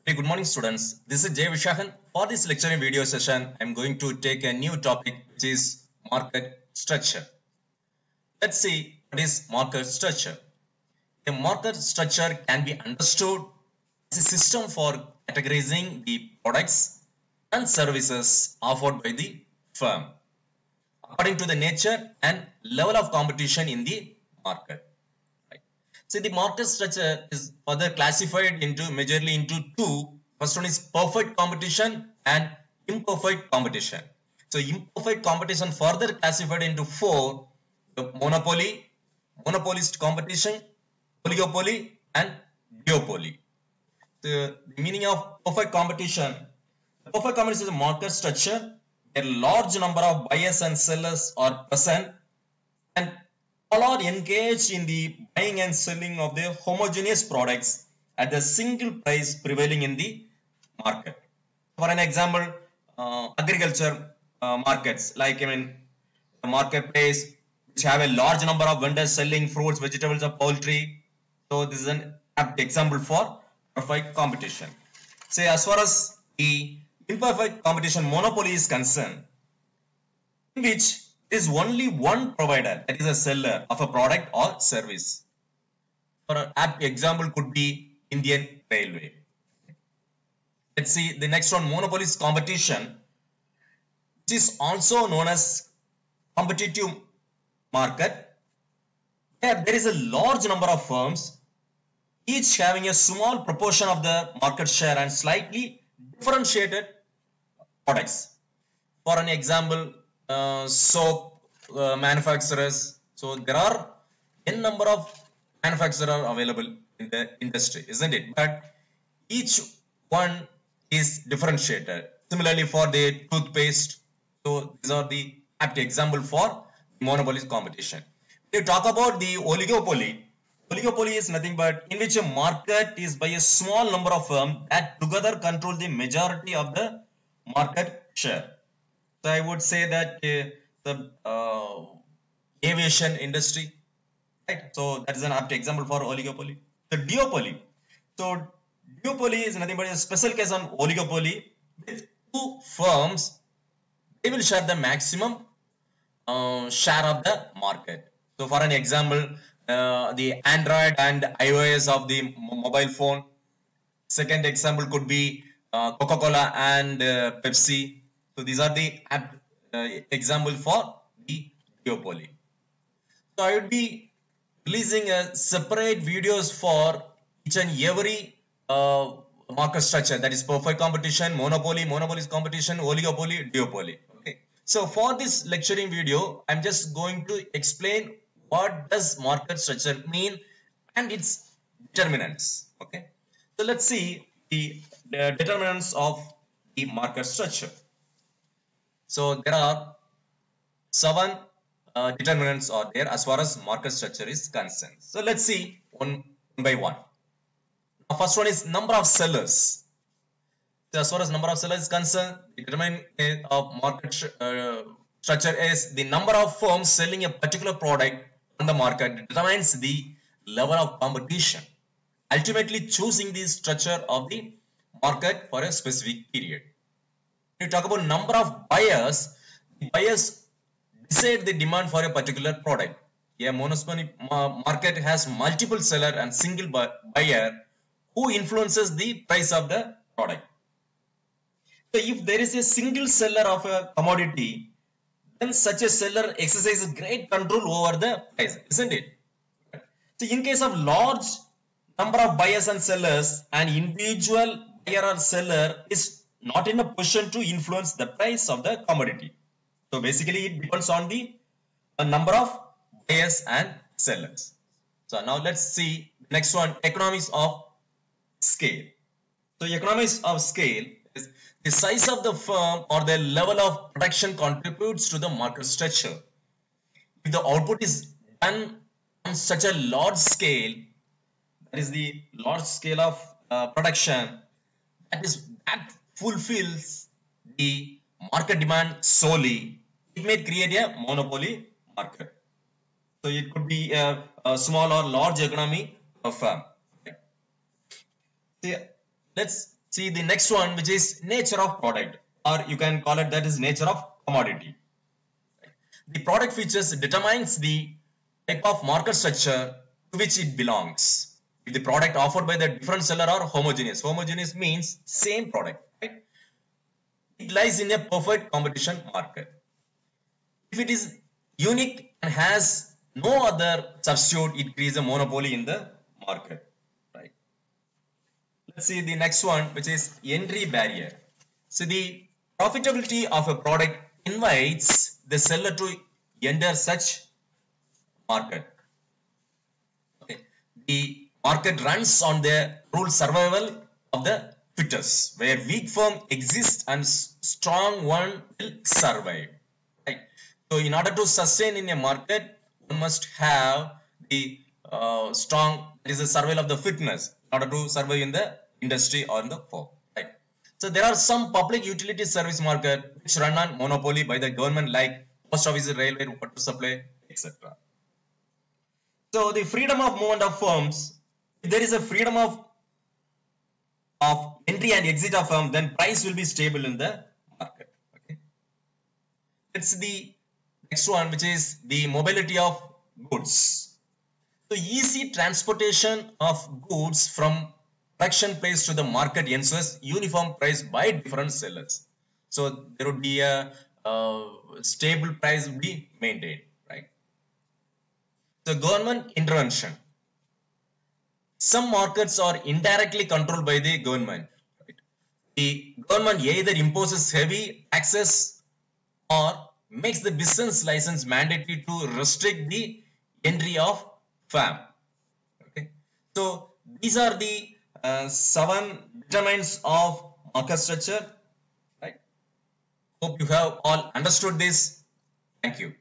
Hey, good morning students. This is Jay Vishahan. For this lecturing video session, I am going to take a new topic which is market structure. Let's see what is market structure. A market structure can be understood as a system for categorizing the products and services offered by the firm according to the nature and level of competition in the market. So the market structure is further classified majorly into two. First one is perfect competition and imperfect competition. So imperfect competition further classified into four: the monopoly, monopolist competition, oligopoly, and duopoly. The meaning of perfect competition. The perfect competition is a market structure. A large number of buyers and sellers are present, and all are engaged in the buying and selling of the homogeneous products at the single price prevailing in the market. For an example, agriculture markets, like the marketplace which have a large number of vendors selling fruits, vegetables, or poultry. So this is an apt example for perfect competition. Say as far as the imperfect competition monopoly is concerned, in which there is only one provider, that is a seller of a product or service. For an apt example could be Indian Railway. Let's see the next one, monopolist competition, which is also known as competitive market. There is a large number of firms, each having a small proportion of the market share and slightly differentiated products. For an example, soap manufacturers. So there are n number of manufacturers available in the industry, isn't it? But each one is differentiated. Similarly for the toothpaste. So these are the apt example for monopolist competition. When you talk about the oligopoly, oligopoly is nothing but in which a market is by a small number of firms that together control the majority of the market share. So I would say that the aviation industry, right? So that is an apt example for oligopoly. The duopoly. So duopoly is nothing but a special case on oligopoly with two firms. They will share the maximum share of the market. So for an example, the Android and iOS of the mobile phone. Second example could be Coca-Cola and Pepsi. So these are the example for the duopoly. So I would be releasing a separate videos for each and every market structure, that is perfect competition, monopoly, monopolist competition, oligopoly, duopoly. Okay. So for this lecturing video, I'm just going to explain what does market structure mean and its determinants. Okay. So let's see the determinants of the market structure. So there are 7 determinants are there as far as market structure is concerned. So let's see one by one. Now first one is number of sellers. So as far as number of sellers is concerned, the determinant of market structure is the number of firms selling a particular product on the market determines the level of competition, ultimately choosing the structure of the market for a specific period. When you talk about number of buyers, the buyers decide the demand for a particular product. A monopoly market has multiple seller and single buyer who influences the price of the product. So if there is a single seller of a commodity, then such a seller exercises great control over the price, isn't it? So in case of large number of buyers and sellers, an individual buyer or seller is not in a position to influence the price of the commodity. So basically it depends on the number of buyers and sellers. So now let's see the next one, economies of scale. So economies of scale is the size of the firm or the level of production contributes to the market structure. If the output is done on such a large scale, that is the large scale of production, that fulfills the market demand solely, it may create a monopoly market. So it could be a small or large economy of firm. Okay. So let's See the next one, which is nature of product, or you can call it that is nature of commodity. The product features determines the type of market structure to which it belongs. If the product offered by the different seller are homogeneous, homogeneous means same product, right? It lies in a perfect competition market. If it is unique and has no other substitute, it creates a monopoly in the market, right? Let's see the next one, which is entry barrier. So the profitability of a product invites the seller to enter such market. Okay. The market runs on the rule survival of the fittest, where weak firm exists and strong one will survive. Right. So in order to sustain in a market, one must have the strong, that is the survival of the fitness, in order to survive in the industry or in the firm. Right. So there are some public utility service market which run on monopoly by the government, like post office, railway, water supply, etc. So the freedom of movement of firms, if there is a freedom of entry and exit of firm, then price will be stable in the market. Okay. It's the next one, which is the mobility of goods. So easy transportation of goods from production place to the market ensures uniform price by different sellers. So there would be a stable price will be maintained, right? So government intervention. Some markets are indirectly controlled by the government. Right? The government either imposes heavy taxes or makes the business license mandatory to restrict the entry of firm. Okay? So these are the 7 determinants of market structure. Right? Hope you have all understood this. Thank you.